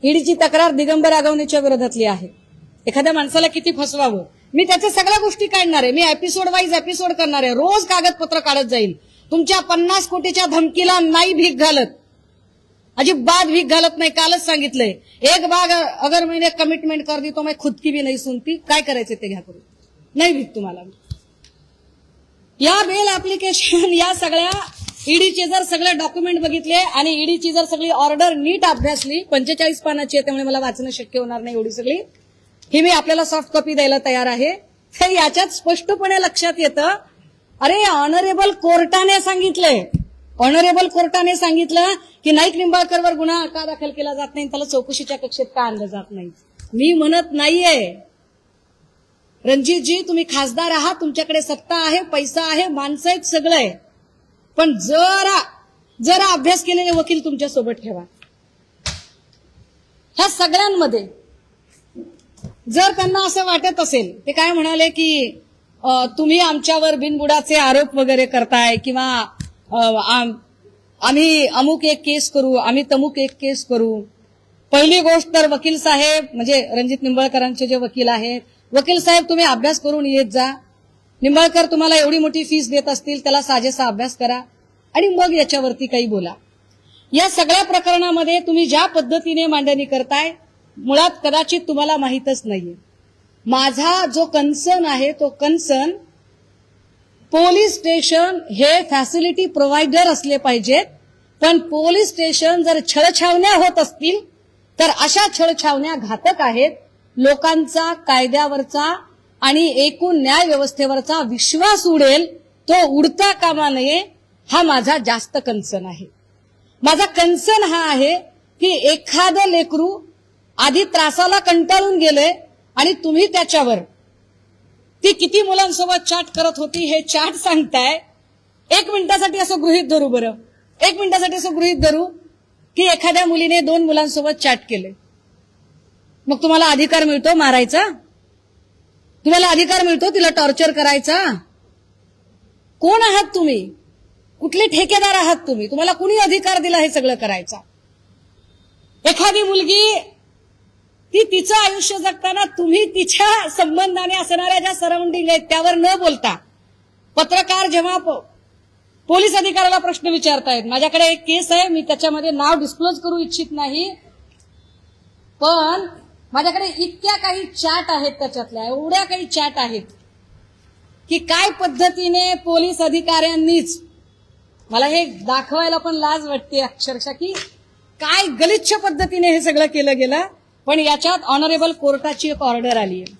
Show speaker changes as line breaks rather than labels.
ईडीची तक्रार दिगंबर आगवणेच्या विरोधातली आहे. एखाद्या माणसाला किती फसवावं, मी त्याच्या सगळ्या गोष्टी काढणार आहे. मी एपिसोड वाईज एपिसोड करणार आहे. रोज कागदपत्र काढत जाईल. तुमच्या 50 कोटीच्या धमकीला नाही भीक घालत, अजिबात भीक घालत नाही. कालच सांगितलंय, एक बाग अगर मैंने कमिटमेंट कर दी तो मैं खुद की भी नहीं सुनती. काय करायचं ते घ्या करून, नाही भीक तुम्हाला. या बेल ऍप्लिकेशन, या सगळ्या ईडीचे जर सगळे डॉक्युमेंट बघितले आणि ईडीची जर सगळी ऑर्डर नीट अभ्यासली, 45 पानाची आहे त्यामुळे मला वाचणं शक्य होणार नाही एवढी सगळी, ही मी आपल्याला सॉफ्ट कॉपी द्यायला तयार आहे. तर याच्यात स्पष्टपणे लक्षात येतं, अरे ऑनरेबल कोर्टाने सांगितलंय, ऑनरेबल कोर्टाने सांगितलं की नाईक निंबाळकरवर गुन्हा का दाखल केला जात नाही, त्याला चौकशीच्या कक्षेत का आणलं जात नाही. मी म्हणत नाहीये रणजितजी, तुम्ही खासदार आहात, तुमच्याकडे सत्ता आहे, पैसा आहे, माणसं आहेत, सगळं आहे, पण जरा अभ्यास केलेले वकील तुमच्या सोबत ठेवा. ह्या सगळ्यांमध्ये जर त्यांना असं वाटत असेल, ते काय म्हणाले की तुम्ही आमच्यावर बिनबुडाचे आरोप वगैरे करताय किंवा आम्ही अमुक एक केस करू, आम्ही तमुक एक केस करू. पहिली गोष्ट तर वकील साहेब, म्हणजे रणजित निंबाळकरांचे जे वकील आहेत, वकील साहेब तुम्ही अभ्यास करून येत जा. निंबाळकर तुम्हाला एवढी मोठी फीस देत असतील, त्याला साजेसा अभ्यास करा आणि मग याच्यावरती काही बोला. या सगळ्या प्रकरणामध्ये तुम्ही ज्या पद्धतीने मांडणी करताय, मुळात कदाचित तुम्हाला माहीतच नाहीये. माझा जो कन्सर्न आहे तो कन्सर्न, पोलीस स्टेशन हे फॅसिलिटी प्रोव्हायडर असले पाहिजेत, पण पोलीस स्टेशन जर छळछावण्या होत असतील तर अशा छळछावण्या घातक आहेत. लोकांचा कायद्यावरचा आणि एकूण न्याय व्यवस्थेवरचा विश्वास उडेल, तो उडता कामा नये, हा माझा जास्त कन्सर्न आहे. माझा कन्सर्न हा आहे की एखादं लेकरू आधी त्रासाला कंटाळून गेले आणि तुम्ही त्याच्यावर ती किती मुलांसोबत चॅट करत होती हे चॅट सांगताय. 1 मिनिटासाठी असं गृहीत धरू, बरं 1 मिनिटासाठी असं गृहीत धरू की एखाद्या मुलीने 2 मुलांसोबत चॅट केले, मग तुम्हाला अधिकार मिळतो मारायचा, तुम्हाला अधिकार मिळतो तिला टॉर्चर करायचा. कोण आहात तुम्ही, कुठले ठेकेदार आहात तुम्ही, तुम्हाला कुणी अधिकार दिला हे सगळं करायचा. एखादी मुलगी ती तिचं आयुष्य जगताना तुम्ही तिच्या संबंधाने असणाऱ्या ज्या सराउंडिंग आहेत त्यावर न बोलता, पत्रकार जेव्हा पोलीस अधिकाऱ्याला प्रश्न विचारतायत, माझ्याकडे एक केस आहे, मी त्याच्यामध्ये नाव डिस्क्लोज करू इच्छित नाही, पण माझ्याकडे इतक्या काही चॅट आहेत, त्याच्यातल्या एवढ्या काही चॅट आहेत की काय पद्धतीने पोलीस अधिकाऱ्यांनीच, मला हे दाखवायला पण लाज वाटते अक्षरशः की काय गलिच्छ पद्धतीने हे सगळं केलं गेलं. पण याच्यात ऑनरेबल कोर्टाची एक ऑर्डर आली आहे.